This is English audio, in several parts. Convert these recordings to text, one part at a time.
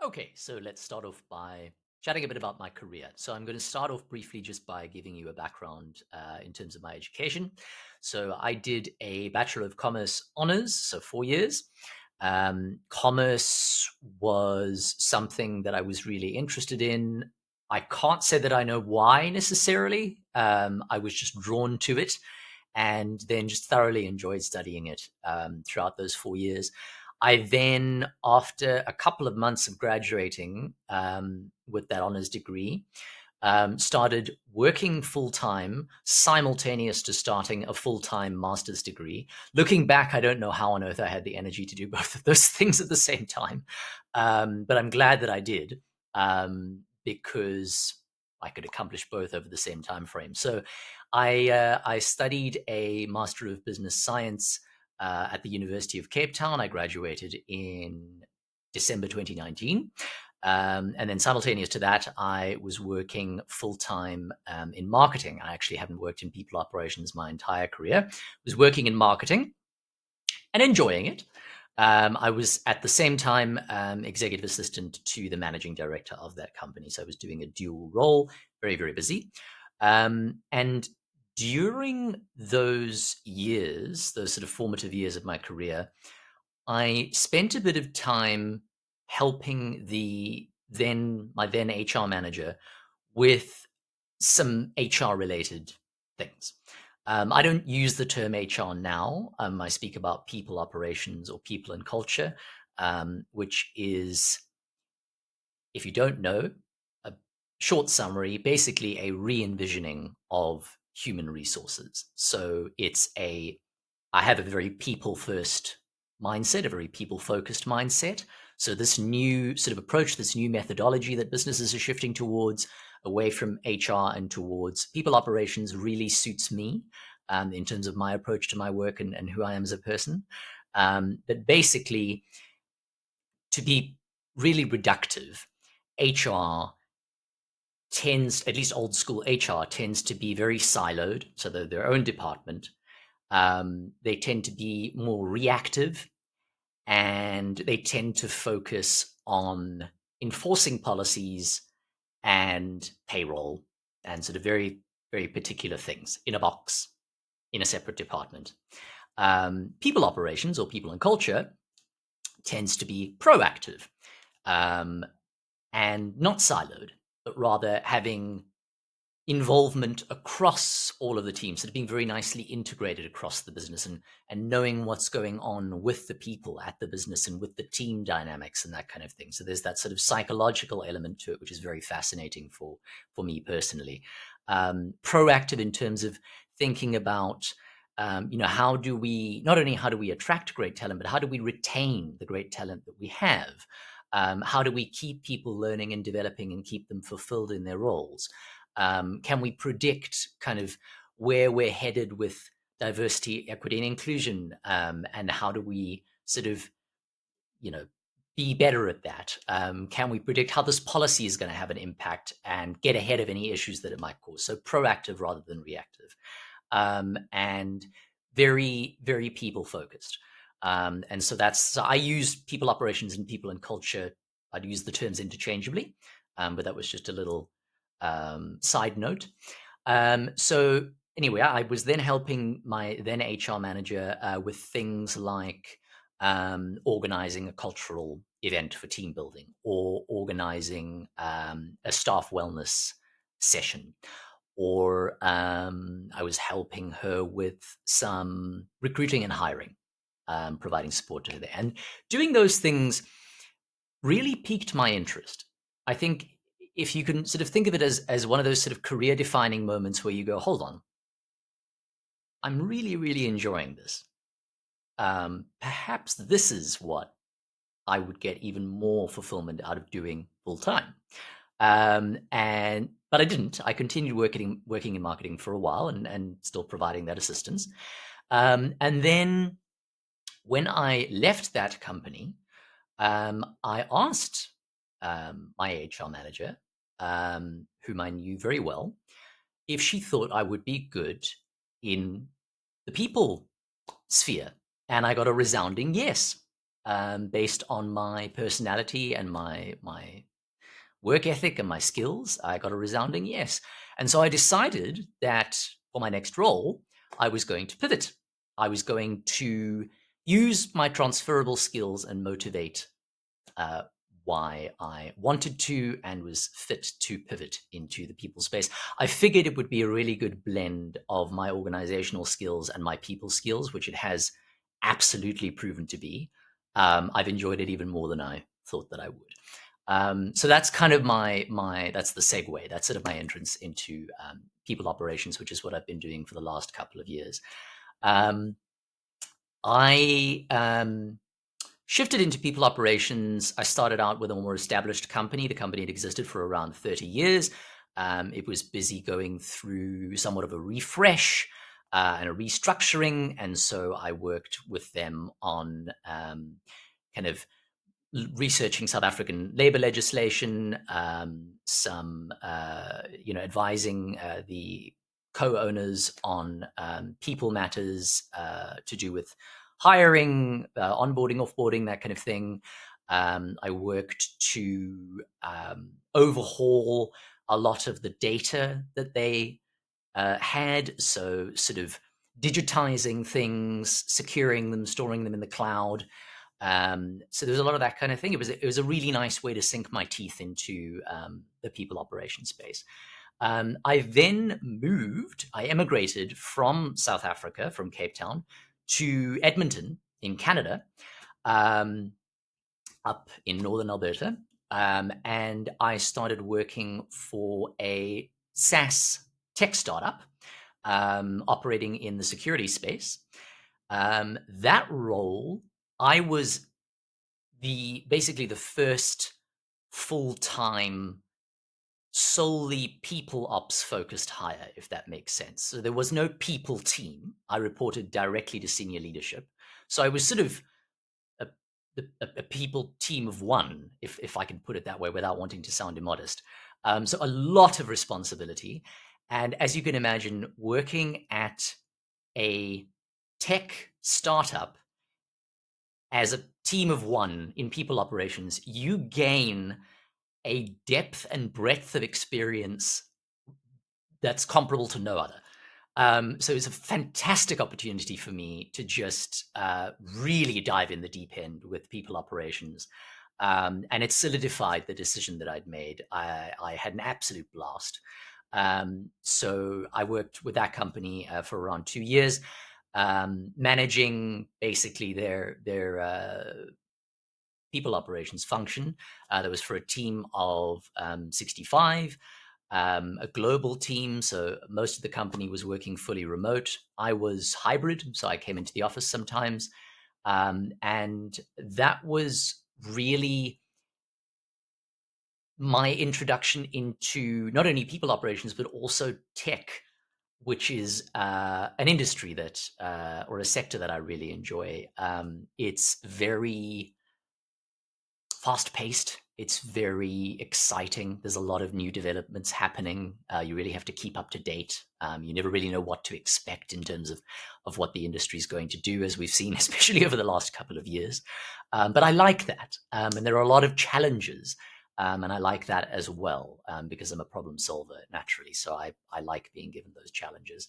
Okay, so let's start off by chatting a bit about my career. So I'm going to start off briefly just by giving you a background in terms of my education. So I did a Bachelor of Commerce honors, so 4 years. Commerce was something that I was really interested in. I can't say that I know why necessarily. I was just drawn to it and then just thoroughly enjoyed studying it throughout those 4 years. I then, after a couple of months of graduating with that honors degree, started working full time, simultaneous to starting a full time master's degree. Looking back, I don't know how on earth I had the energy to do both of those things at the same time, but I'm glad that I did because I could accomplish both over the same time frame. So I studied a Master of Business Science at the University of Cape Town. I graduated in December 2019. And then simultaneous to that, I was working full time in marketing. I actually haven't worked in people operations my entire career. I was working in marketing and enjoying it. I was at the same time executive assistant to the managing director of that company. So I was doing a dual role, very, very busy. And during those years, those sort of formative years of my career, I spent a bit of time helping my then HR manager with some HR related things. I don't use the term HR now. I speak about people operations or people and culture, which is, if you don't know, a short summary, basically a re envisioning of human resources. So I have a very people first mindset, a very people focused mindset. So this new sort of approach, this new methodology that businesses are shifting towards, away from HR and towards people operations, really suits me in terms of my approach to my work and who I am as a person. But basically, to be really reductive, HR tends, at least old school HR, tends to be very siloed. So they're their own department. They tend to be more reactive, and they tend to focus on enforcing policies and payroll and sort of very, very particular things in a box in a separate department. People operations or people and culture tends to be proactive um, and not siloed, but rather having involvement across all of the teams, sort of being very nicely integrated across the business and knowing what's going on with the people at the business and with the team dynamics and that kind of thing. So there's that sort of psychological element to it, which is very fascinating for me personally. Proactive in terms of thinking about how do we not only how do we attract great talent, but how do we retain the great talent that we have? How do we keep people learning and developing and keep them fulfilled in their roles? Can we predict kind of where we're headed with diversity, equity, and inclusion? And how do we sort of, you know, be better at that? Can we predict how this policy is going to have an impact and get ahead of any issues that it might cause? So proactive rather than reactive, and very, very people focused. And so I use people operations and people and culture. I'd use the terms interchangeably, but that was just a little side note. So anyway, I was then helping my then HR manager with things like organizing a cultural event for team building or organizing a staff wellness session. Or I was helping her with some recruiting and hiring, providing support to her there. And doing those things really piqued my interest. I think if you can sort of think of it as one of those sort of career defining moments where you go, hold on, I'm really, really enjoying this. Perhaps this is what I would get even more fulfillment out of doing full time. But I didn't. I continued working in marketing for a while and still providing that assistance. And then when I left that company, I asked my HR manager, whom I knew very well, if she thought I would be good in the people sphere. And I got a resounding yes. based on my personality and my work ethic and my skills? I got a resounding yes. And so I decided that for my next role, I was going to pivot. I was going to use my transferable skills and motivate uh, why I wanted to and was fit to pivot into the people space. I figured it would be a really good blend of my organizational skills and my people skills, which it has absolutely proven to be. I've enjoyed it even more than I thought that I would. So that's kind of my that's the segue. That's sort of my entrance into people operations, which is what I've been doing for the last couple of years. Um, I shifted into people operations. I started out with a more established company. The company had existed for around 30 years. It was busy going through somewhat of a refresh and a restructuring. And so I worked with them on kind of researching South African labor legislation, advising the co-owners on people matters to do with hiring, onboarding, offboarding, that kind of thing. I worked to overhaul a lot of the data that they had, so sort of digitizing things, securing them, storing them in the cloud. So there's a lot of that kind of thing. It was a really nice way to sink my teeth into the people operations space. I emigrated from South Africa, from Cape Town, to Edmonton in Canada, um, up in northern Alberta. And I started working for a SaaS tech startup operating in the security space. That role, I was basically the first full-time solely people ops focused hire, if that makes sense. So there was no people team. I reported directly to senior leadership. So I was sort of a, a people team of one, if I can put it that way without wanting to sound immodest. So a lot of responsibility. And as you can imagine, working at a tech startup as a team of one in people operations, you gain a depth and breadth of experience that's comparable to no other. So it's a fantastic opportunity for me to just really dive in the deep end with people operations. And it solidified the decision that I'd made. I had an absolute blast. So I worked with that company for around 2 years, managing basically their people operations function. That was for a team of 65, a global team. So most of the company was working fully remote. I was hybrid, so I came into the office sometimes. And that was really my introduction into not only people operations, but also tech, which is an industry that, or a sector that I really enjoy. It's very fast paced. It's very exciting. There's a lot of new developments happening. You really have to keep up to date. You never really know what to expect in terms of what the industry is going to do, as we've seen, especially over the last couple of years. But I like that. And there are a lot of challenges. And I like that as well, because I'm a problem solver naturally. So I like being given those challenges.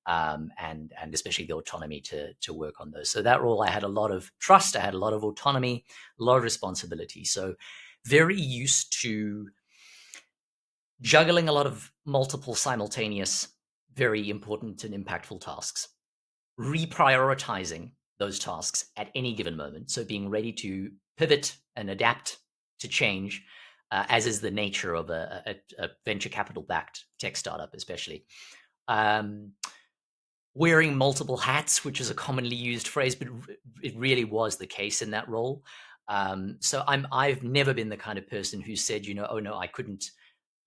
And especially the autonomy to work on those. So that role, I had a lot of trust, I had a lot of autonomy, a lot of responsibility. So very used to juggling a lot of multiple simultaneous, very important and impactful tasks, reprioritizing those tasks at any given moment. So being ready to pivot and adapt to change, as is the nature of a venture capital backed tech startup, especially. Wearing multiple hats, which is a commonly used phrase, but it really was the case in that role. So I've never been the kind of person who said, oh no, I couldn't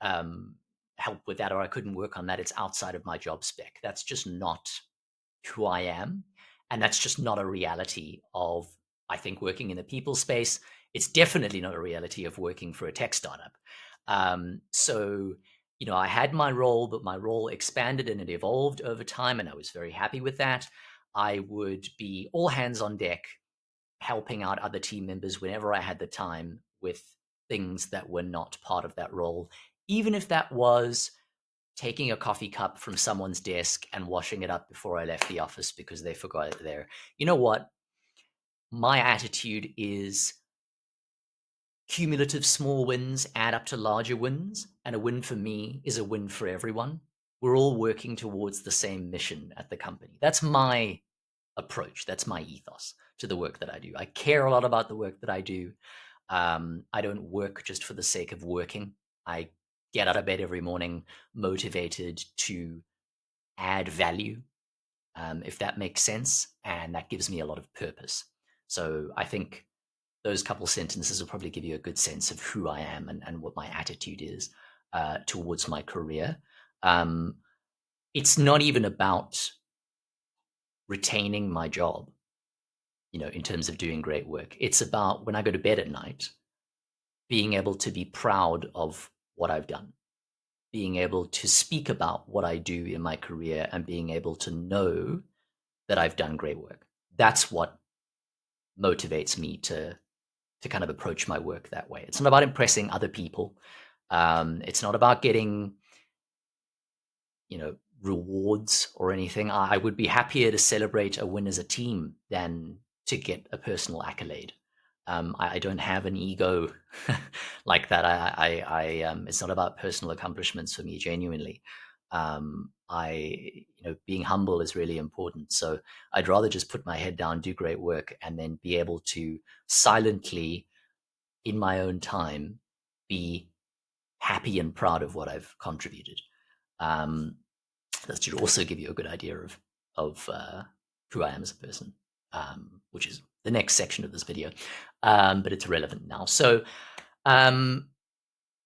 help with that, or I couldn't work on that. It's outside of my job spec. That's just not who I am. And that's just not a reality of, I think, working in the people space. It's definitely not a reality of working for a tech startup. So I had my role, but my role expanded and it evolved over time, and I was very happy with that. I would be all hands on deck helping out other team members whenever I had the time with things that were not part of that role, even if that was taking a coffee cup from someone's desk and washing it up before I left the office because they forgot it there. You know what? My attitude is cumulative small wins add up to larger wins, and a win for me is a win for everyone. We're all working towards the same mission at the company. That's my approach. That's my ethos to the work that I do. I care a lot about the work that I do. I don't work just for the sake of working. I get out of bed every morning motivated to add value, if that makes sense, and that gives me a lot of purpose. So I think those couple sentences will probably give you a good sense of who I am and what my attitude is towards my career. Um, it's not even about retaining my job, in terms of doing great work. It's about when I go to bed at night, being able to be proud of what I've done, being able to speak about what I do in my career, and being able to know that I've done great work. That's what motivates me to kind of approach my work that way. It's not about impressing other people. It's not about getting, rewards or anything. I would be happier to celebrate a win as a team than to get a personal accolade. I don't have an ego like that. It's not about personal accomplishments for me, genuinely. Being humble is really important. So I'd rather just put my head down, do great work, and then be able to silently, in my own time, be happy and proud of what I've contributed. Um, that should also give you a good idea of who I am as a person, which is the next section of this video, but it's relevant now. So um,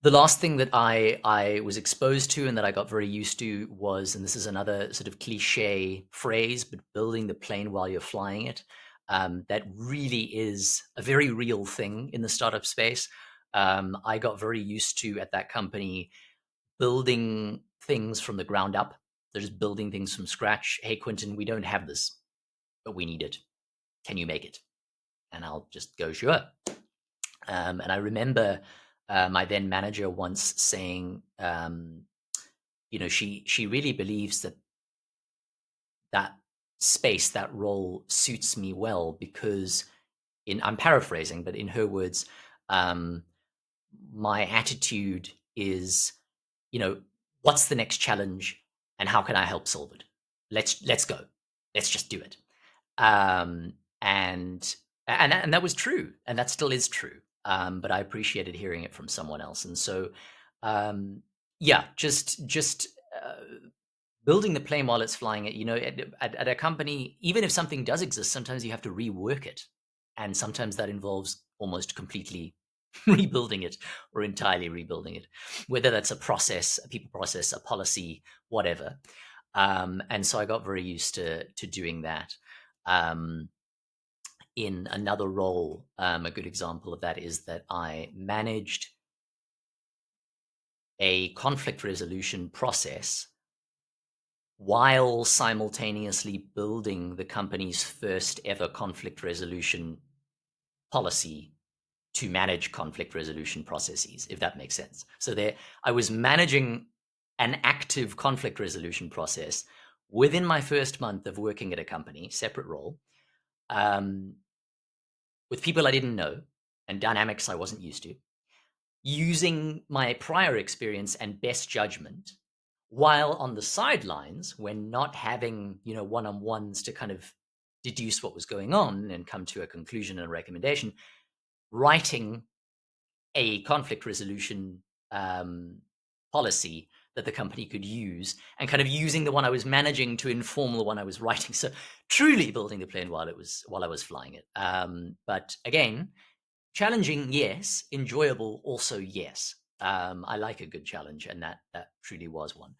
the last thing that I was exposed to and that I got very used to was, and this is another sort of cliche phrase, but building the plane while you're flying it. That really is a very real thing in the startup space. I got very used to, at that company, building things from the ground up. They're just building things from scratch. Hey, Quintin, we don't have this, but we need it. Can you make it? And I'll just go, sure. And I remember my then manager once saying, she really believes that space, that role suits me well because, I'm paraphrasing, but in her words, my attitude is, what's the next challenge and how can I help solve it? Let's go. Let's just do it. Um, and and that was true, and that still is true. But I appreciated hearing it from someone else, and so yeah, just building the plane while it's flying it. At a company, even if something does exist, sometimes you have to rework it, and sometimes that involves almost completely rebuilding it or entirely rebuilding it, whether that's a process, a people process, a policy, whatever. And so I got very used to doing that. Um, in another role, a good example of that is that I managed a conflict resolution process while simultaneously building the company's first ever conflict resolution policy to manage conflict resolution processes, if that makes sense. So there, I was managing an active conflict resolution process within my first month of working at a company, separate role, um, with people I didn't know and dynamics I wasn't used to, using my prior experience and best judgment, while on the sidelines, when not having, one-on-ones to kind of deduce what was going on and come to a conclusion and a recommendation, writing a conflict resolution policy that the company could use, and kind of using the one I was managing to inform the one I was writing. So truly building the plane while I was flying it. But again, challenging, yes. Enjoyable, also, yes. I like a good challenge, and that truly was one.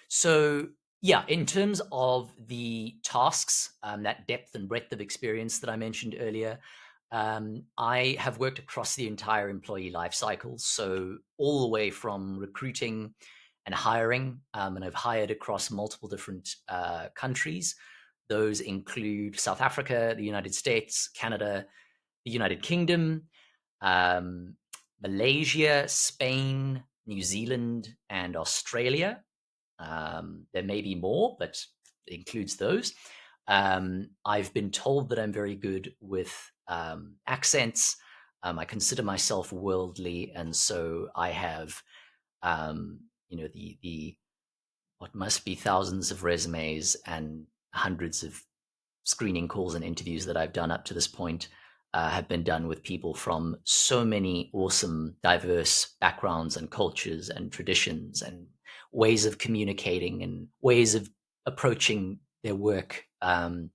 So yeah, in terms of the tasks, that depth and breadth of experience that I mentioned earlier, I have worked across the entire employee life cycle. So all the way from recruiting and hiring, and I've hired across multiple different countries, Those include South Africa, the United States, Canada, the United Kingdom, um, Malaysia, Spain, New Zealand, and Australia. There may be more, but it includes those. I've been told that I'm very good with accents. I consider myself worldly, and so I have, um, the what must be thousands of resumes and hundreds of screening calls and interviews that I've done up to this point have been done with people from so many awesome, diverse backgrounds and cultures and traditions and ways of communicating and ways of approaching their work. And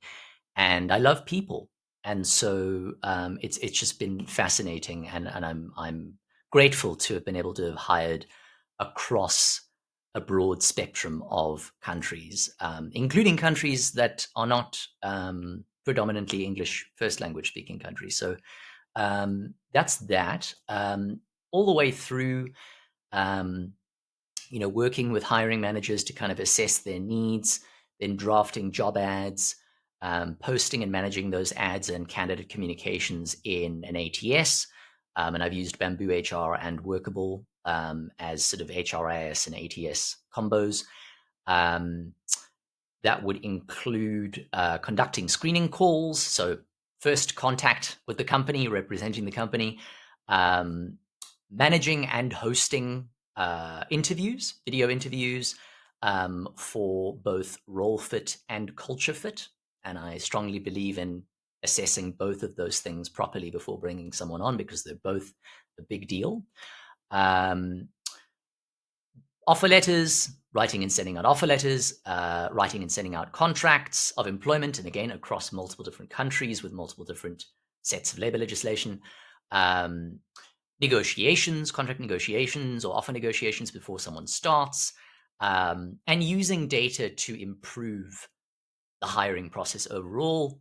I love people, and so it's just been fascinating, and I'm grateful to have been able to have hired across a broad spectrum of countries, including countries that are not predominantly English first language speaking countries. So that's that. All the way through, um, working with hiring managers to kind of assess their needs, then drafting job ads, posting and managing those ads and candidate communications in an ATS. And I've used Bamboo HR and Workable as sort of HRIS and ATS combos. Um, that would include conducting screening calls, so first contact with the company, representing the company, um, managing and hosting interviews, video interviews for both role fit and culture fit. And I strongly believe in assessing both of those things properly before bringing someone on, because they're both a big deal. Offer letters, writing and sending out offer letters, writing and sending out contracts of employment, and again, across multiple different countries with multiple different sets of labor legislation. Negotiations, contract negotiations, or offer negotiations before someone starts, and using data to improve the hiring process overall,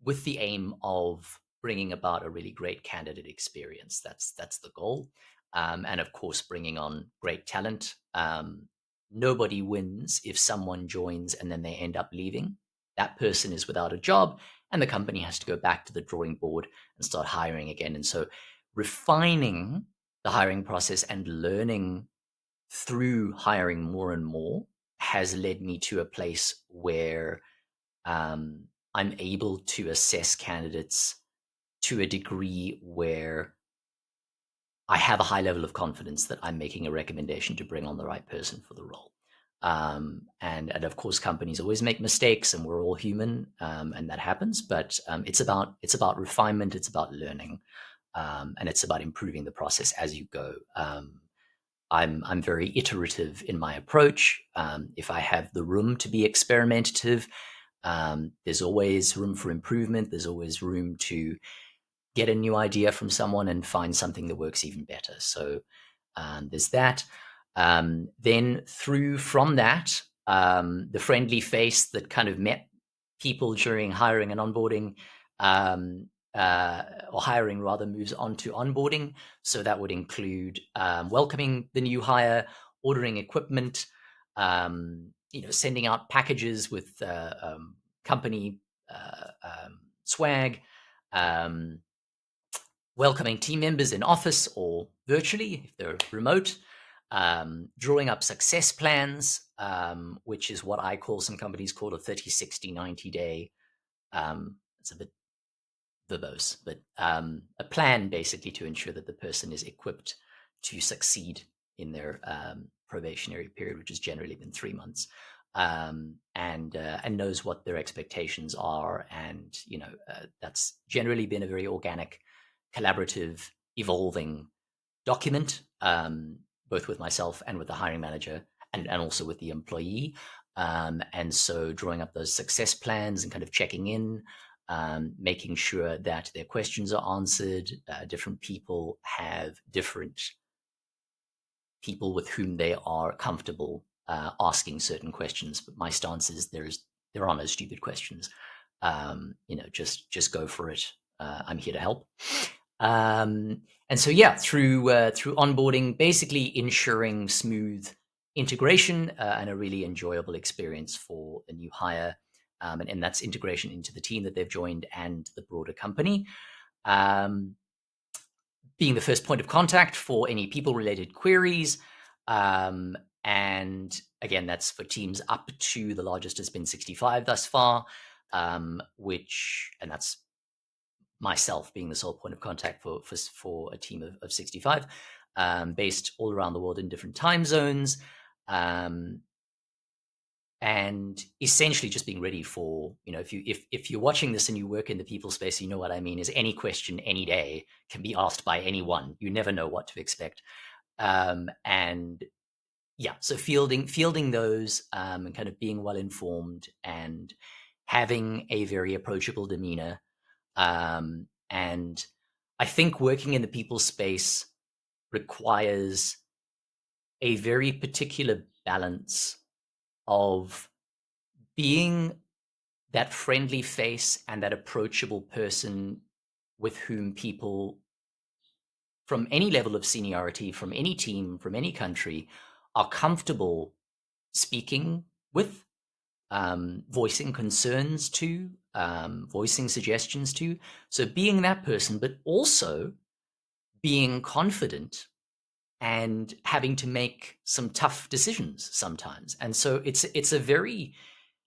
with the aim of bringing about a really great candidate experience. That's the goal, and of course, bringing on great talent. Nobody wins if someone joins and then they end up leaving. That person is without a job, and the company has to go back to the drawing board and start hiring again. And so, refining the hiring process and learning through hiring more and more has led me to a place where um, I'm able to assess candidates to a degree where I have a high level of confidence that I'm making a recommendation to bring on the right person for the role. And of course, companies always make mistakes, and we're all human, and that happens. But it's about refinement, it's about learning, and it's about improving the process as you go. I'm very iterative in my approach. If I have the room to be experimentative, there's always room for improvement. There's always room to get a new idea from someone and find something that works even better. So there's that. Then through from that, the friendly face that kind of met people during hiring and onboarding, or hiring rather, moves on to onboarding. So that would include welcoming the new hire, ordering equipment, sending out packages with company swag, welcoming team members in office or virtually if they're remote, drawing up success plans, which is what I call, some companies call a 30, 60, 90 day. It's a bit verbose, but a plan basically to ensure that the person is equipped to succeed in their probationary period, which has generally been 3 months, and knows what their expectations are. And that's generally been a very organic, collaborative, evolving document, both with myself and with the hiring manager, and also with the employee. And so drawing up those success plans and kind of checking in, making sure that their questions are answered. Different people have different people with whom they are comfortable asking certain questions. But my stance is there are no stupid questions. Just go for it. I'm here to help. And so, yeah, through onboarding, basically ensuring smooth integration and a really enjoyable experience for a new hire. and that's integration into the team that they've joined and the broader company. Um, being the first point of contact for any people-related queries. Um, and again, that's for teams up to the largest has been 65 thus far, and that's myself being the sole point of contact for a team of 65, based all around the world in different time zones. And essentially just being ready for, if you're watching this and you work in the people space, you know what I mean, is any question any day can be asked by anyone. You never know what to expect. And yeah, so fielding those, and kind of being well informed and having a very approachable demeanor. And I think working in the people space requires a very particular balance of being that friendly face and that approachable person with whom people from any level of seniority, from any team, from any country, are comfortable speaking with, voicing concerns to, voicing suggestions to. So being that person, but also being confident and having to make some tough decisions sometimes. And so it's a very,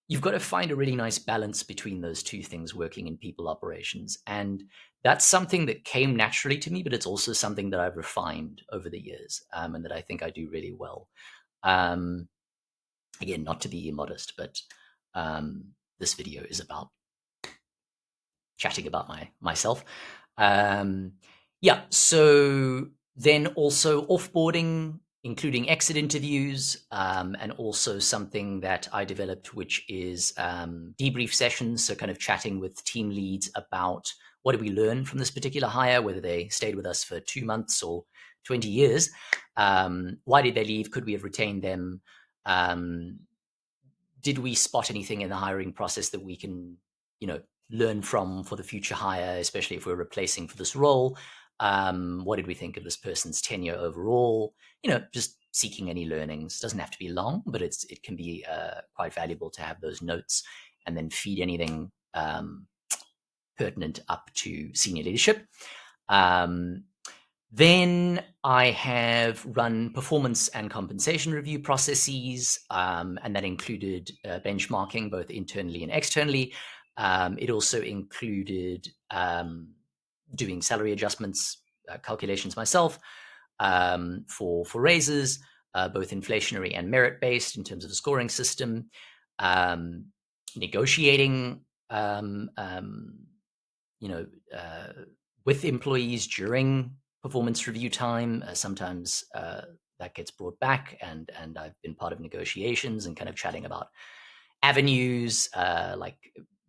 you've got to find a really nice balance between those two things working in people operations. And that's something that came naturally to me, but it's also something that I've refined over the years, and that I think I do really well. Um, again, not to be immodest, but this video is about chatting about myself. Yeah, so then also offboarding, including exit interviews, and also something that I developed, which is debrief sessions. So kind of chatting with team leads about what did we learn from this particular hire, whether they stayed with us for 2 months or 20 years. Why did they leave? Could we have retained them? Did we spot anything in the hiring process that we can, learn from for the future hire, especially if we're replacing for this role? What did we think of this person's tenure overall? Just seeking any learnings. Doesn't have to be long, but it can be quite valuable to have those notes and then feed anything pertinent up to senior leadership. Then I have run performance and compensation review processes, and that included benchmarking both internally and externally. It also included doing salary adjustments, calculations myself, for raises, both inflationary and merit-based in terms of the scoring system, negotiating, you know, with employees during performance review time. Sometimes that gets brought back, and I've been part of negotiations and kind of chatting about avenues, like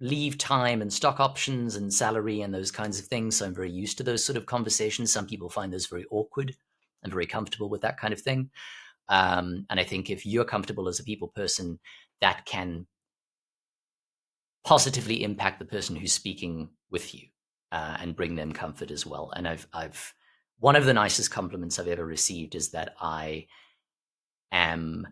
leave time and stock options and salary and those kinds of things. So I'm very used to those sort of conversations. Some people find those very awkward. I'm very comfortable with that kind of thing. And I think if you're comfortable as a people person, that can positively impact the person who's speaking with you, and bring them comfort as well. And I've one of the nicest compliments I've ever received is that I am,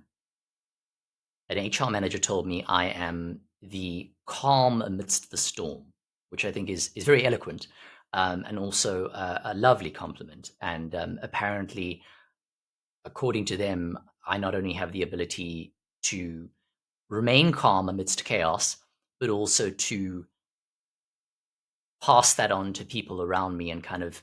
an HR manager told me I am the calm amidst the storm, which I think is very eloquent, and also a lovely compliment. And apparently, according to them, I not only have the ability to remain calm amidst chaos, but also to pass that on to people around me and kind of,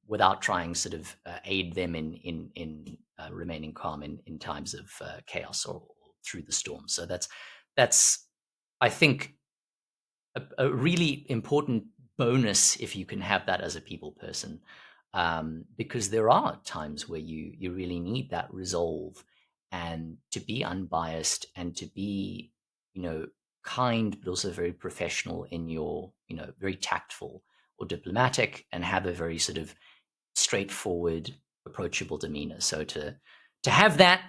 without trying sort of aid them in remaining calm in times of chaos or through the storm. So that's I think a really important bonus if you can have that as a people person, because there are times where you really need that resolve and to be unbiased and to be, kind, but also very professional in your, very tactful or diplomatic, and have a very sort of straightforward, approachable demeanor. So to have that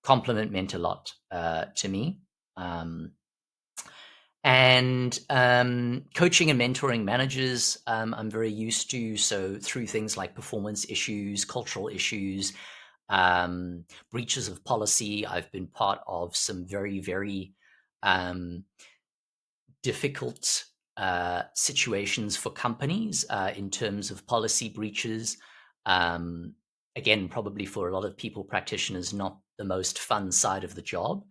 compliment meant a lot to me. And coaching and mentoring managers, I'm very used to. So through things like performance issues, cultural issues, breaches of policy, I've been part of some very, very difficult situations for companies in terms of policy breaches. Um, Again, probably for a lot of people practitioners, not the most fun side of the job.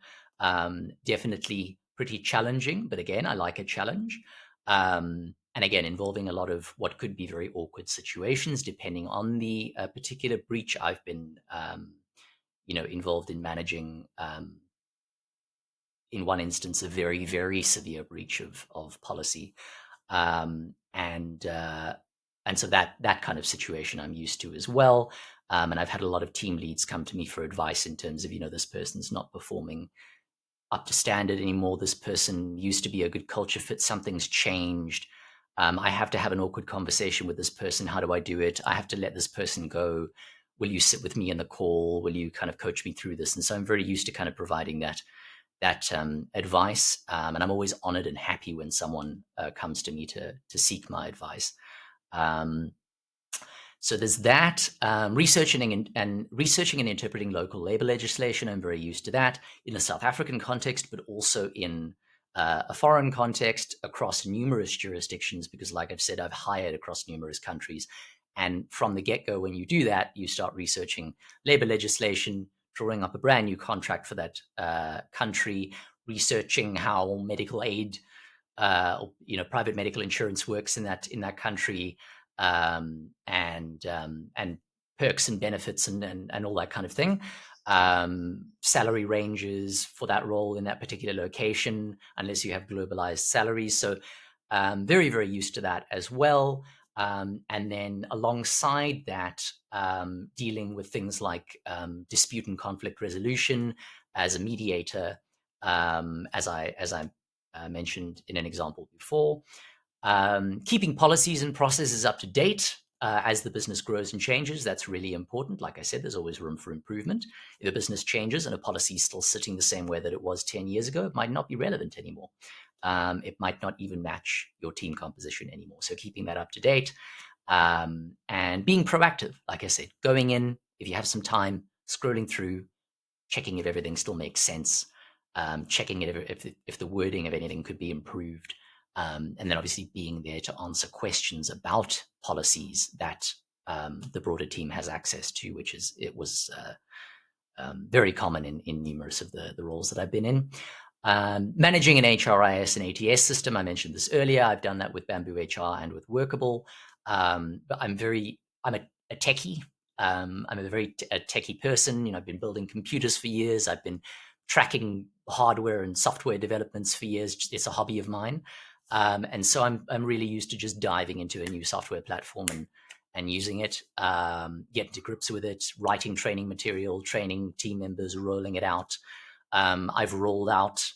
Definitely pretty challenging, but again, I like a challenge. And again, involving a lot of what could be very awkward situations, depending on the particular breach. I've been, involved in managing in one instance, a very, very severe breach of policy, and so that kind of situation I'm used to as well. And I've had a lot of team leads come to me for advice in terms of, this person's not performing up to standard anymore. This person used to be a good culture fit. Something's changed. I have to have an awkward conversation with this person. How do I do it? I have to let this person go. Will you sit with me in the call? Will you kind of coach me through this? And so I'm very used to kind of providing that advice, and I'm always honored and happy when someone comes to me to seek my advice. So there's that. Researching and interpreting local labor legislation. I'm very used to that in a South African context, but also in a foreign context across numerous jurisdictions, because like I've said, I've hired across numerous countries. And from the get-go, when you do that, you start researching labor legislation, drawing up a brand new contract for that country, researching how medical aid, private medical insurance works in that country, and perks and benefits and all that kind of thing. Salary ranges for that role in that particular location, unless you have globalized salaries. So very, very used to that as well. And then alongside that, dealing with things like dispute and conflict resolution as a mediator, as I mentioned in an example before. Keeping policies and processes up to date as the business grows and changes. That's really important. Like I said, there's always room for improvement. If a business changes and a policy is still sitting the same way that it was 10 years ago, it might not be relevant anymore. It might not even match your team composition anymore. So keeping that up to date, and being proactive. Like I said, going in, if you have some time, scrolling through, checking if everything still makes sense, checking if the wording of anything could be improved, and then obviously being there to answer questions about policies that the broader team has access to, which was very common in numerous of the roles that I've been in. Managing an HRIS and ATS system, I mentioned this earlier. I've done that with Bamboo HR and with Workable. But I'm a techie. I'm a techie person. I've been building computers for years. I've been tracking hardware and software developments for years. It's a hobby of mine. And so I'm really used to just diving into a new software platform and using it, getting to grips with it, writing training material, training team members, rolling it out. I've rolled out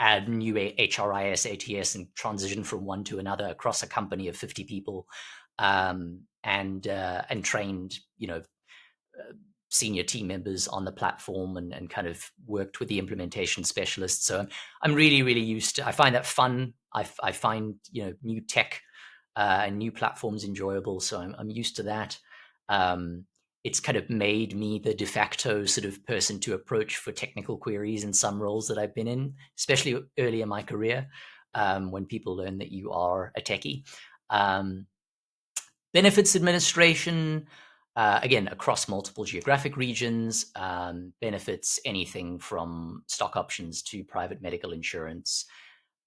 a new HRIS, ATS, and transition from one to another across a company of 50 people, and trained, senior team members on the platform, and kind of worked with the implementation specialists. So I'm really, really used to. I find that fun. I find new tech and new platforms enjoyable. So I'm used to that. It's kind of made me the de facto sort of person to approach for technical queries in some roles that I've been in, especially early in my career, when people learn that you are a techie. Benefits administration, again, across multiple geographic regions, benefits anything from stock options to private medical insurance,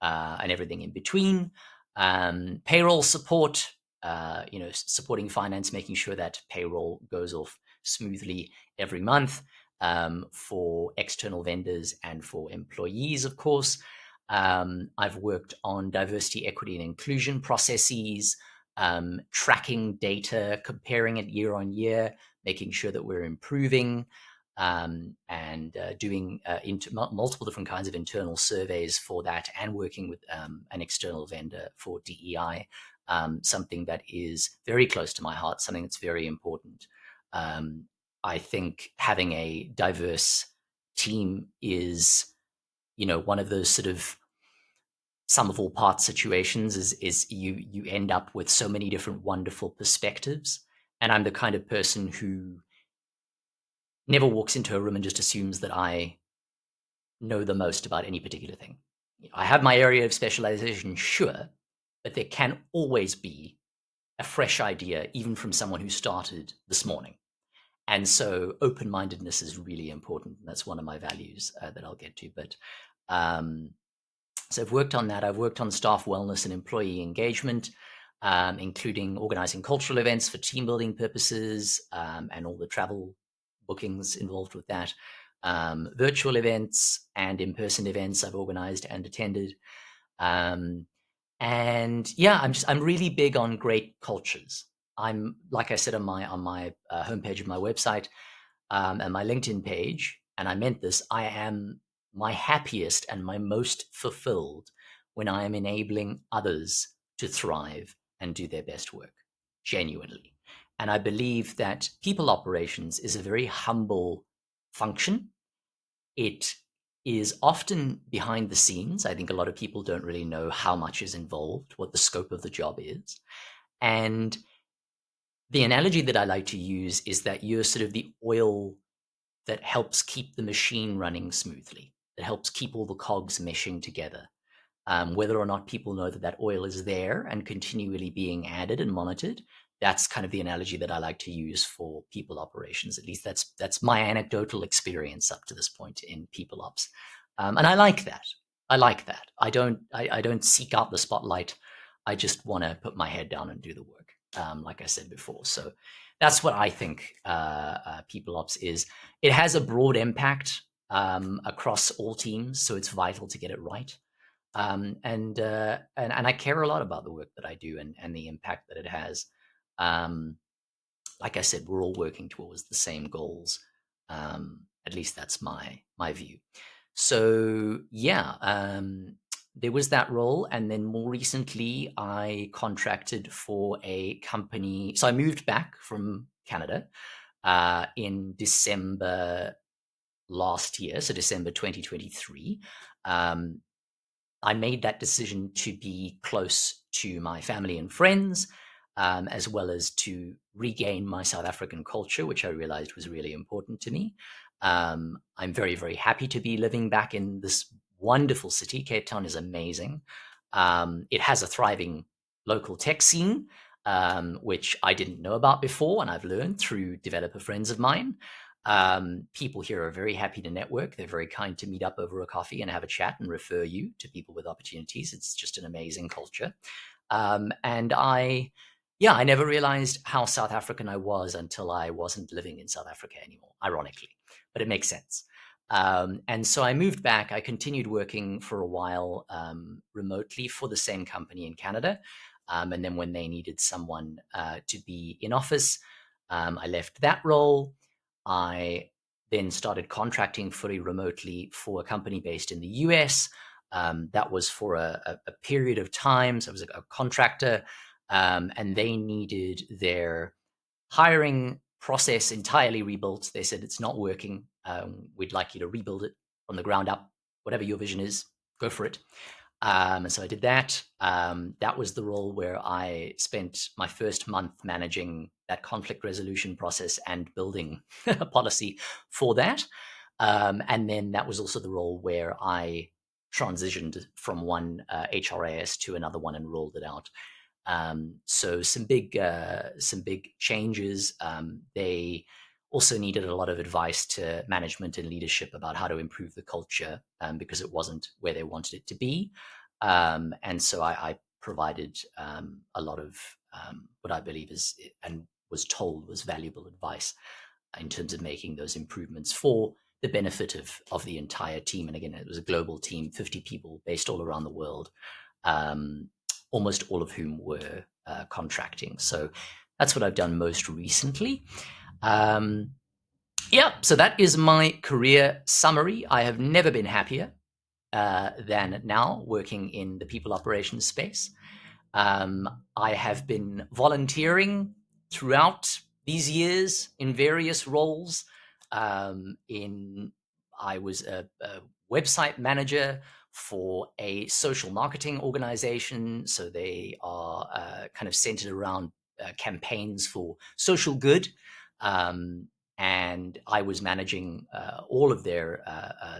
and everything in between. Payroll support, supporting finance, making sure that payroll goes off smoothly every month, for external vendors and for employees, of course. I've worked on diversity, equity, and inclusion processes, tracking data, comparing it year on year, making sure that we're improving, and doing multiple different kinds of internal surveys for that, and working with an external vendor for DEI, something that is very close to my heart, something that's very important. I think having a diverse team is, one of those sort of sum of all parts situations. Is you end up with so many different wonderful perspectives, and I'm the kind of person who never walks into a room and just assumes that I know the most about any particular thing. I have my area of specialization, sure, but there can always be a fresh idea, even from someone who started this morning. And so open-mindedness is really important. That's one of my values that I'll get to. But so I've worked on that. I've worked on staff wellness and employee engagement, including organizing cultural events for team building purposes, and all the travel bookings involved with that. Virtual events and in-person events I've organized and attended. And yeah, I'm really big on great cultures. I'm, like I said on my homepage of my website, and my LinkedIn page, and I meant this, I am my happiest and my most fulfilled when I am enabling others to thrive and do their best work, genuinely. And I believe that people operations is a very humble function. It is often behind the scenes. I think a lot of people don't really know how much is involved, what the scope of the job is. And the analogy that I like to use is that you're sort of the oil that helps keep the machine running smoothly, that helps keep all the cogs meshing together. Whether or not people know that that oil is there and continually being added and monitored, that's kind of the analogy that I like to use for people operations. At least that's my anecdotal experience up to this point in people ops, and I like that. I like that. I don't seek out the spotlight. I just want to put my head down and do the work, like I said before. So that's what I think people ops is. It has a broad impact across all teams, so it's vital to get it right. And I care a lot about the work that I do and the impact that it has. Um, like I said, we're all working towards the same goals. At least that's my view. So yeah, there was that role, and then more recently, I contracted for a company. So I moved back from Canada in December last year, so December 2023. Um, I made that decision to be close to my family and friends, as well as to regain my South African culture, which I realized was really important to me. I'm very, very happy to be living back in this wonderful city. Cape Town is amazing. It has a thriving local tech scene, which I didn't know about before, and I've learned through developer friends of mine. People here are very happy to network. They're very kind to meet up over a coffee and have a chat and refer you to people with opportunities. It's just an amazing culture. And I never realized how South African I was until I wasn't living in South Africa anymore, ironically, but it makes sense. And so I moved back. I continued working for a while remotely for the same company in Canada. And then when they needed someone to be in office, I left that role. I then started contracting fully remotely for a company based in the US. That was for a period of time. So I was a contractor, and they needed their hiring process entirely rebuilt. They said, it's not working. We'd like you to rebuild it from the ground up. Whatever your vision is, go for it. And so I did that. That was the role where I spent my first month managing that conflict resolution process and building a policy for that. And then that was also the role where I transitioned from one HRIS to another one and rolled it out. So some big changes. They also needed a lot of advice to management and leadership about how to improve the culture, because it wasn't where they wanted it to be. And so I provided a lot of what I believe is and was told was valuable advice in terms of making those improvements for the benefit of the entire team. And again, it was a global team, 50 people based all around the world, almost all of whom were contracting. So that's what I've done most recently. Yeah, so that is my career summary. I have never been happier than now working in the people operations space. I have been volunteering throughout these years in various roles. In I was a website manager for a social marketing organization, so they are kind of centered around campaigns for social good. and I was managing all of their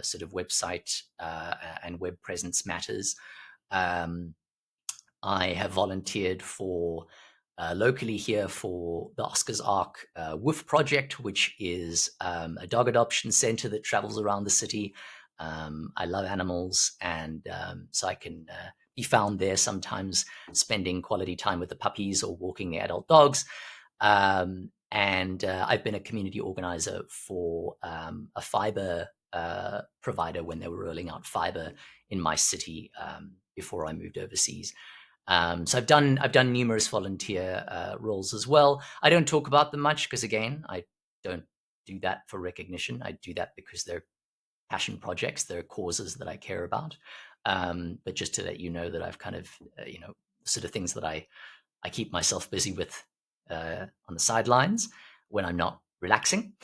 sort of website and web presence matters. Um, I have volunteered for locally here for the Oscars Arc Woof Project, which is a dog adoption center that travels around the city. I love animals, and so I can be found there sometimes, spending quality time with the puppies or walking the adult dogs. And I've been a community organizer for a fiber provider when they were rolling out fiber in my city before I moved overseas. So I've done numerous volunteer roles as well. I don't talk about them much because, again, I don't do that for recognition. I do that because they're passion projects, they're causes that I care about. But just to let you know that I've kind of sort of things that I keep myself busy with on the sidelines when I'm not relaxing.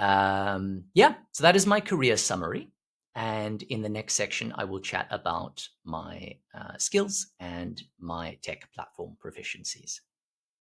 Yeah, so that is my career summary. And in the next section, I will chat about my skills and my tech platform proficiencies.